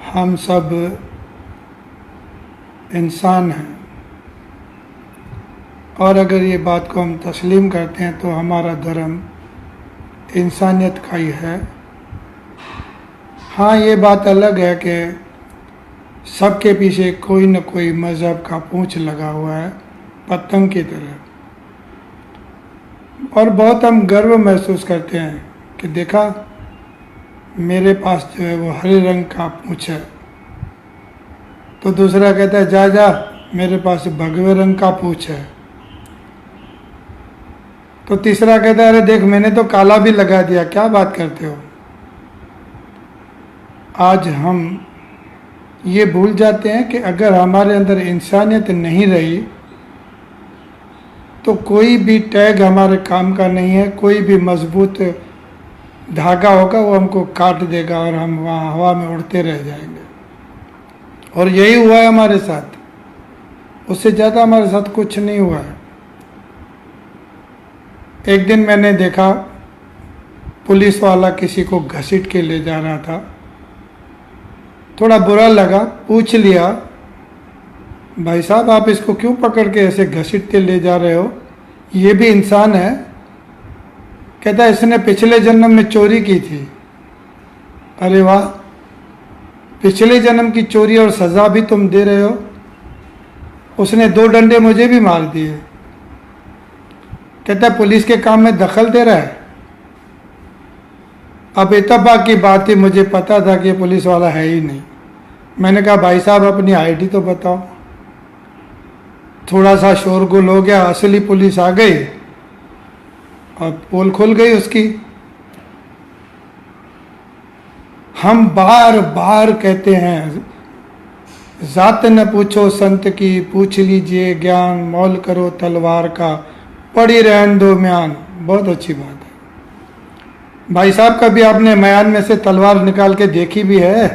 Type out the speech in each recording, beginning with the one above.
हम सब इंसान हैं, और अगर ये बात को हम तस्लीम करते हैं तो हमारा धर्म इंसानियत का ही है। हाँ, ये बात अलग है कि सबके पीछे कोई न कोई मज़हब का पूंछ लगा हुआ है, पतंग की तरह। और बहुत हम गर्व महसूस करते हैं कि देखा, मेरे पास जो है वो हरे रंग का पूंछ है। तो दूसरा कहता है जा जा, मेरे पास भगवे रंग का पूंछ है। तो तीसरा कहता है अरे देख, मैंने तो काला भी लगा दिया, क्या बात करते हो। आज हम ये भूल जाते हैं कि अगर हमारे अंदर इंसानियत नहीं रही तो कोई भी टैग हमारे काम का नहीं है। कोई भी मजबूत धागा होगा वो हमको काट देगा और हम वहाँ हवा में उड़ते रह जाएंगे। और यही हुआ है हमारे साथ, उससे ज़्यादा हमारे साथ कुछ नहीं हुआ है। एक दिन मैंने देखा पुलिस वाला किसी को घसीट के ले जा रहा था। थोड़ा बुरा लगा, पूछ लिया भाई साहब आप इसको क्यों पकड़ के ऐसे घसीट के ले जा रहे हो, ये भी इंसान है। कहता है इसने पिछले जन्म में चोरी की थी। अरे वाह, पिछले जन्म की चोरी और सज़ा भी तुम दे रहे हो। उसने 2 डंडे मुझे भी मार दिए। कहता है पुलिस के काम में दखल दे रहा है। अब इत्तफाक की बात थी, मुझे पता था कि पुलिस वाला है ही नहीं। मैंने कहा भाई साहब अपनी आईडी तो बताओ। थोड़ा सा शोरगुल हो गया, असली पुलिस आ गई और पोल खुल गई उसकी। हम बार बार कहते हैं जात न पूछो संत की, पूछ लीजिए ज्ञान, मौल करो तलवार का, पड़ी रहन दो म्यान। बहुत अच्छी बात है भाई साहब। कभी आपने म्यान में से तलवार निकाल के देखी भी है?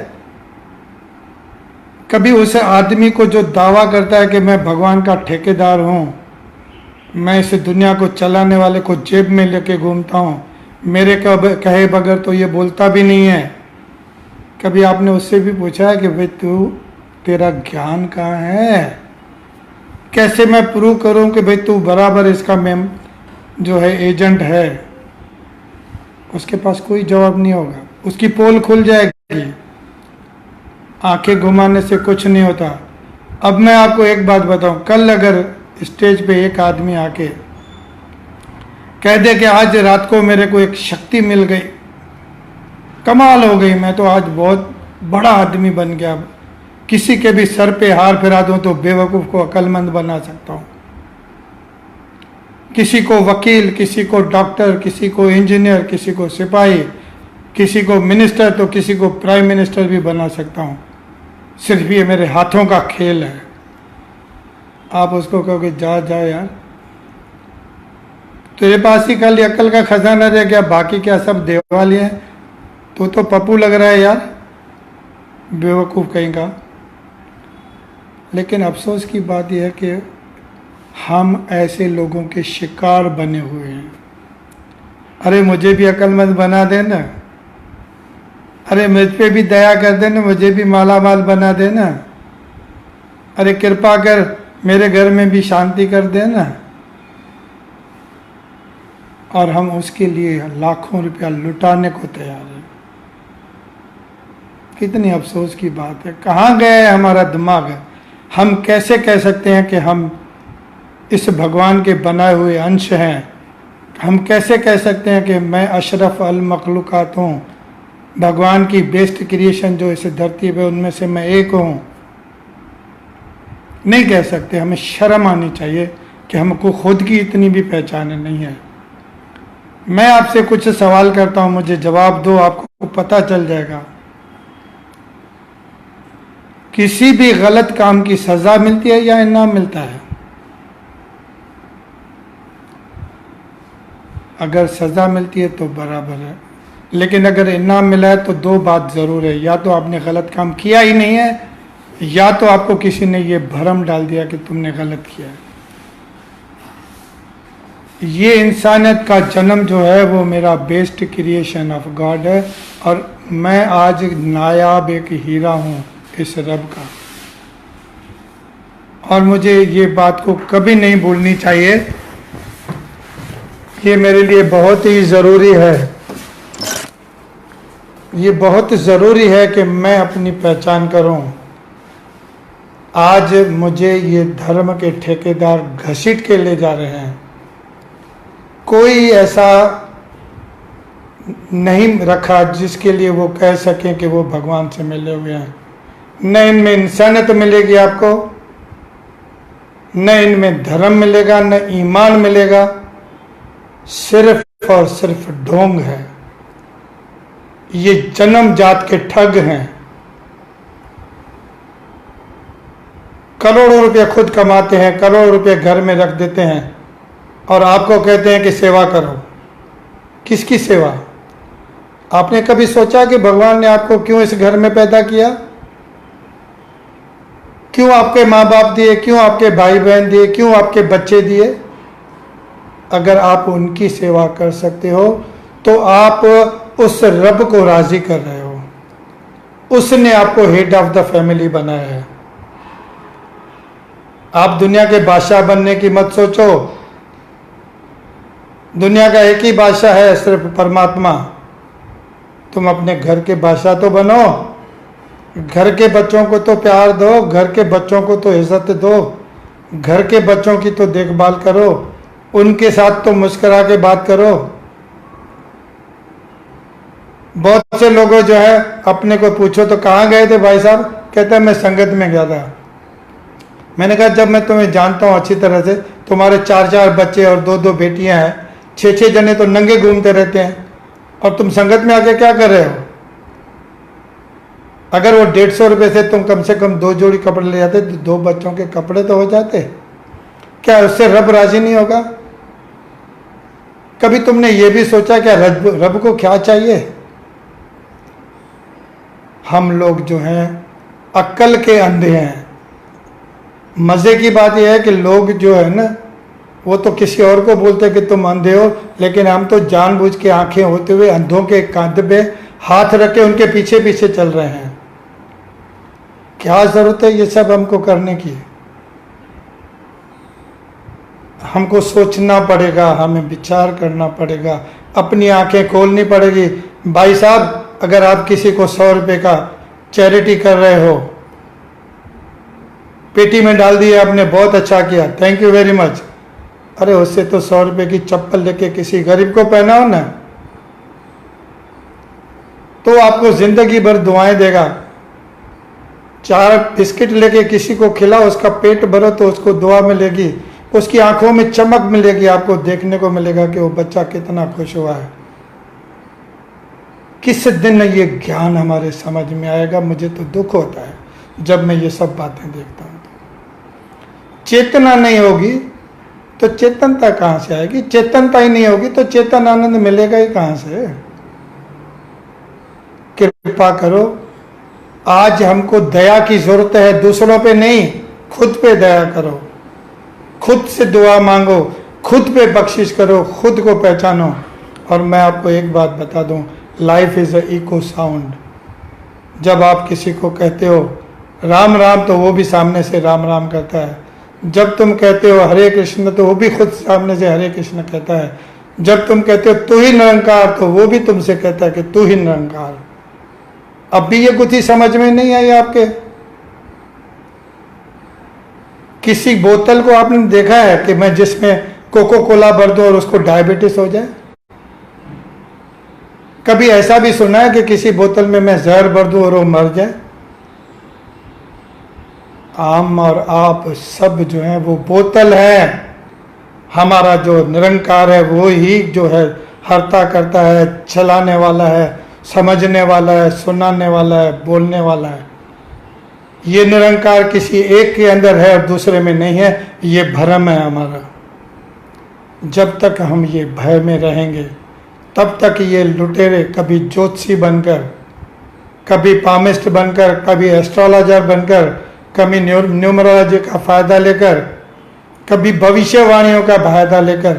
कभी उस आदमी को जो दावा करता है कि मैं भगवान का ठेकेदार हूँ, मैं इस दुनिया को चलाने वाले को जेब में लेके घूमता हूँ, मेरे कहे बगैर तो ये बोलता भी नहीं है, कभी आपने उससे भी पूछा है कि भाई तेरा ज्ञान कहाँ है? कैसे मैं प्रूव करूं कि भाई तू बराबर इसका जो है एजेंट है? उसके पास कोई जवाब नहीं होगा। उसकी पोल खुल जाएगी। आंखें घुमाने से कुछ नहीं होता। अब मैं आपको एक बात बताऊं, कल अगर स्टेज पे एक आदमी आके कह दे कि आज रात को मेरे को एक शक्ति मिल गई, कमाल हो गई, मैं तो आज बहुत बड़ा आदमी बन गया, किसी के भी सर पे हार फिरा दूं तो बेवकूफ़ को अक्लमंद बना सकता हूं, किसी को वकील, किसी को डॉक्टर, किसी को इंजीनियर, किसी को सिपाही, किसी को मिनिस्टर तो किसी को प्राइम मिनिस्टर भी बना सकता हूं। सिर्फ ये मेरे हाथों का खेल है। आप उसको कहोगे जा जा यार, तेरे पास ही खाली अक्ल का खजाना रह गया, बाकी क्या सब देवालिए हैं? तो पप्पू लग रहा है यार, बेवकूफ़ कहीं का। लेकिन अफसोस की बात यह है कि हम ऐसे लोगों के शिकार बने हुए हैं। अरे मुझे भी अक्लमंद बना देना, अरे मुझ पे भी दया कर देना, मुझे भी माला माल बना देना, अरे कृपा कर मेरे घर में भी शांति कर देना। और हम उसके लिए लाखों रुपया लुटाने को तैयार हैं। कितनी अफसोस की बात है। कहाँ गया है हमारा दिमाग? हम कैसे कह सकते हैं कि हम इस भगवान के बनाए हुए अंश हैं? हम कैसे कह सकते हैं कि मैं अशरफ अल मखलूकात हूँ, भगवान की बेस्ट क्रिएशन जो इस धरती पे उनमें से मैं एक हूँ? नहीं कह सकते। हमें शर्म आनी चाहिए कि हमको खुद की इतनी भी पहचान नहीं है। मैं आपसे कुछ सवाल करता हूँ, मुझे जवाब दो, आपको पता चल जाएगा। किसी भी गलत काम की सजा मिलती है या इनाम मिलता है? अगर सजा मिलती है तो बराबर है, लेकिन अगर इनाम मिला है तो 2 बात जरूर है, या तो आपने गलत काम किया ही नहीं है, या तो आपको किसी ने ये भ्रम डाल दिया कि तुमने गलत किया है। ये इंसानियत का जन्म जो है वो मेरा बेस्ट क्रिएशन ऑफ गॉड है, और मैं आज नायाब एक हीरा हूँ इस रब का, और मुझे ये बात को कभी नहीं भूलनी चाहिए। ये मेरे लिए बहुत ही ज़रूरी है, ये बहुत ज़रूरी है कि मैं अपनी पहचान करूं। आज मुझे ये धर्म के ठेकेदार घसीट के ले जा रहे हैं। कोई ऐसा नहीं रखा जिसके लिए वो कह सकें कि वो भगवान से मिले हुए हैं। न इनमें इंसानियत मिलेगी आपको, न इनमें धर्म मिलेगा, न ईमान मिलेगा, सिर्फ और सिर्फ ढोंग है। ये जन्म जात के ठग हैं। करोड़ों रुपए खुद कमाते हैं, करोड़ों रुपए घर में रख देते हैं, और आपको कहते हैं कि सेवा करो। किसकी सेवा? आपने कभी सोचा कि भगवान ने आपको क्यों इस घर में पैदा किया? क्यों आपके माँ बाप दिए? क्यों आपके भाई बहन दिए? क्यों आपके बच्चे दिए? अगर आप उनकी सेवा कर सकते हो तो आप उस रब को राजी कर रहे हो। उसने आपको हेड ऑफ द फैमिली बनाया है। आप दुनिया के बादशाह बनने की मत सोचो। दुनिया का एक ही बादशाह है, सिर्फ परमात्मा। तुम अपने घर के बादशाह तो बनो, घर के बच्चों को तो प्यार दो, घर के बच्चों को तो इज्जत दो, घर के बच्चों की तो देखभाल करो, उनके साथ तो मुस्कुरा के बात करो। बहुत से लोगों जो है अपने को पूछो तो कहाँ गए थे भाई साहब, कहते हैं मैं संगत में गया था। मैंने कहा जब मैं तुम्हें जानता हूँ अच्छी तरह से, तुम्हारे 4-4 बच्चे और 2-2 बेटियां हैं, 6-6 जने तो नंगे घूमते रहते हैं, और तुम संगत में आके क्या कर रहे हो? अगर वो 150 रुपये से तुम कम से कम 2 जोड़ी कपड़े ले जाते तो 2 बच्चों के कपड़े तो हो जाते। क्या उससे रब राजी नहीं होगा? कभी तुमने ये भी सोचा क्या रब को क्या चाहिए? हम लोग जो हैं अक्ल के अंधे हैं। मजे की बात यह है कि लोग जो है ना, वो तो किसी और को बोलते हैं कि तुम अंधे हो, लेकिन हम तो जानबूझ के आंखें होते हुए अंधों के कांधे पे हाथ रख के उनके पीछे पीछे चल रहे हैं। क्या जरूरत है ये सब हमको करने की? हमको सोचना पड़ेगा, हमें विचार करना पड़ेगा, अपनी आंखें खोलनी पड़ेगी। भाई साहब, अगर आप किसी को 100 रुपये का चैरिटी कर रहे हो, पेटी में डाल दिया आपने, बहुत अच्छा किया, थैंक यू वेरी मच। अरे उससे तो 100 रुपये की चप्पल लेके किसी गरीब को पहनाओ ना, तो आपको जिंदगी भर दुआएं देगा। 4 बिस्किट लेके किसी को खिलाओ, उसका पेट भरो तो उसको दुआ मिलेगी, उसकी आंखों में चमक मिलेगी, आपको देखने को मिलेगा कि वो बच्चा कितना खुश हुआ है। किस दिन ये ज्ञान हमारे समझ में आएगा? मुझे तो दुख होता है जब मैं ये सब बातें देखता हूँ। चेतना नहीं होगी तो चेतनता कहाँ से आएगी? चेतनता ही नहीं होगी तो चेतन आनंद मिलेगा ही कहाँ से? कृपा करो, आज हमको दया की जरूरत है, दूसरों पे नहीं, खुद पे दया करो, खुद से दुआ मांगो, खुद पे बख्शिश करो, खुद को पहचानो। और मैं आपको एक बात बता दूं, life is a echo sound. जब आप किसी को कहते हो राम राम तो वो भी सामने से राम राम करता है। जब तुम कहते हो हरे कृष्ण तो वो भी खुद सामने से हरे कृष्ण कहता है। जब तुम कहते हो तू ही निरंकार तो वो भी तुमसे कहता है कि तू ही निरंकार। अब भी ये गुत्थी समझ में नहीं आई आपके? किसी बोतल को आपने देखा है कि मैं जिसमें कोको कोला भर दूं और उसको डायबिटीज हो जाए? कभी ऐसा भी सुना है कि किसी बोतल में मैं जहर भर दूं और वो मर जाए? हम और आप सब जो है वो बोतल है। हमारा जो निरंकार है वो ही जो है हरता करता है, चलाने वाला है, समझने वाला है, सुनाने वाला है, बोलने वाला है। ये निरंकार किसी एक के अंदर है और दूसरे में नहीं है, ये भ्रम है हमारा। जब तक हम ये भय में रहेंगे तब तक ये लुटेरे कभी ज्योतिषी बनकर, कभी पामिस्ट बनकर, कभी एस्ट्रोलॉजर बनकर, कभी न्यूमरोलॉजी का फायदा लेकर, कभी भविष्यवाणियों का फायदा लेकर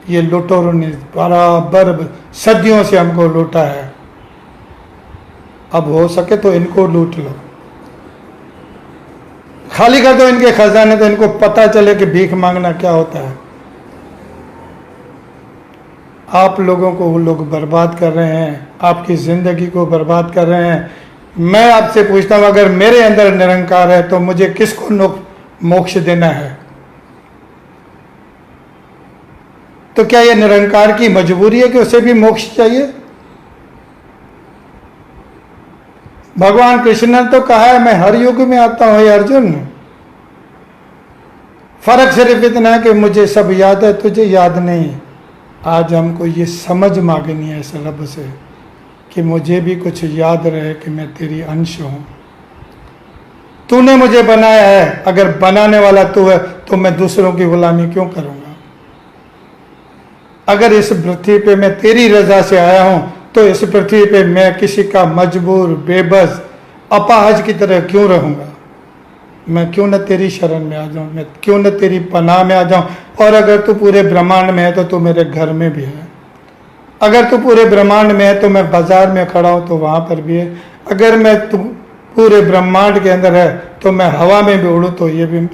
ये लुटेरों ने बराबर सदियों से हमको लूटा है। अब हो सके तो इनको लूट लो, खाली कर दो इनके खजाने, तो इनको पता चले कि भीख मांगना क्या होता है। आप लोगों को वो लोग बर्बाद कर रहे हैं, आपकी जिंदगी को बर्बाद कर रहे हैं। मैं आपसे पूछता हूं, अगर मेरे अंदर निरंकार है तो मुझे किसको मोक्ष देना है? तो क्या यह निरंकार की मजबूरी है कि उसे भी मोक्ष चाहिए? भगवान कृष्ण ने तो कहा है मैं हर युग में आता हूं हे अर्जुन। फर्क सिर्फ इतना है कि मुझे सब याद है, तुझे याद नहीं। आज हमको ये समझ मांगनी है इस रब से कि मुझे भी कुछ याद रहे कि मैं तेरी अंश हूं। तूने मुझे बनाया है, अगर बनाने वाला तू है तो मैं दूसरों की गुलामी क्यों करूंगा? अगर इस पृथ्वी पे मैं तेरी रजा से आया हूं तो इस पृथ्वी पे मैं किसी का मजबूर, बेबस, अपाहज की तरह क्यों रहूंगा? मैं क्यों न तेरी शरण में आ जाऊं, मैं क्यों न तेरी पनाह में आ जाऊं? और अगर तू पूरे ब्रह्मांड में है तो तू मेरे घर में भी है। अगर तू पूरे ब्रह्मांड में है तो मैं बाजार में खड़ा हूं तो वहां पर भी है। अगर मैं तू पूरे ब्रह्मांड के अंदर है तो मैं हवा में भी उड़ूं तो ये भी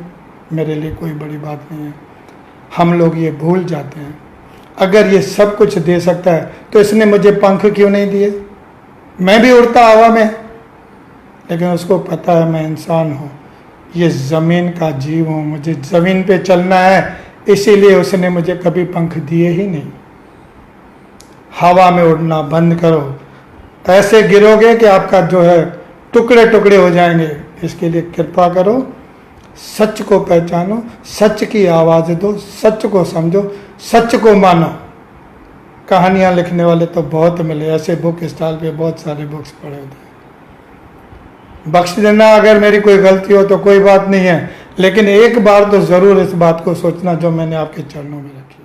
मेरे लिए कोई बड़ी बात नहीं है। हम लोग ये भूल जाते हैं। अगर ये सब कुछ दे सकता है तो इसने मुझे पंख क्यों नहीं दिए? मैं भी उड़ता हवा में, लेकिन उसको पता है मैं इंसान हूं, ये ज़मीन का जीव हूँ, मुझे ज़मीन पे चलना है, इसीलिए उसने मुझे कभी पंख दिए ही नहीं। हवा में उड़ना बंद करो, ऐसे गिरोगे कि आपका जो है टुकड़े टुकड़े हो जाएंगे। इसके लिए कृपा करो, सच को पहचानो, सच की आवाज़ दो, सच को समझो, सच को मानो। कहानियाँ लिखने वाले तो बहुत मिले, ऐसे बुक स्टॉल पे बहुत सारे बुक्स पड़े होते हैं। बख्श देना अगर मेरी कोई गलती हो तो कोई बात नहीं है, लेकिन एक बार तो ज़रूर इस बात को सोचना जो मैंने आपके चरणों में रखी।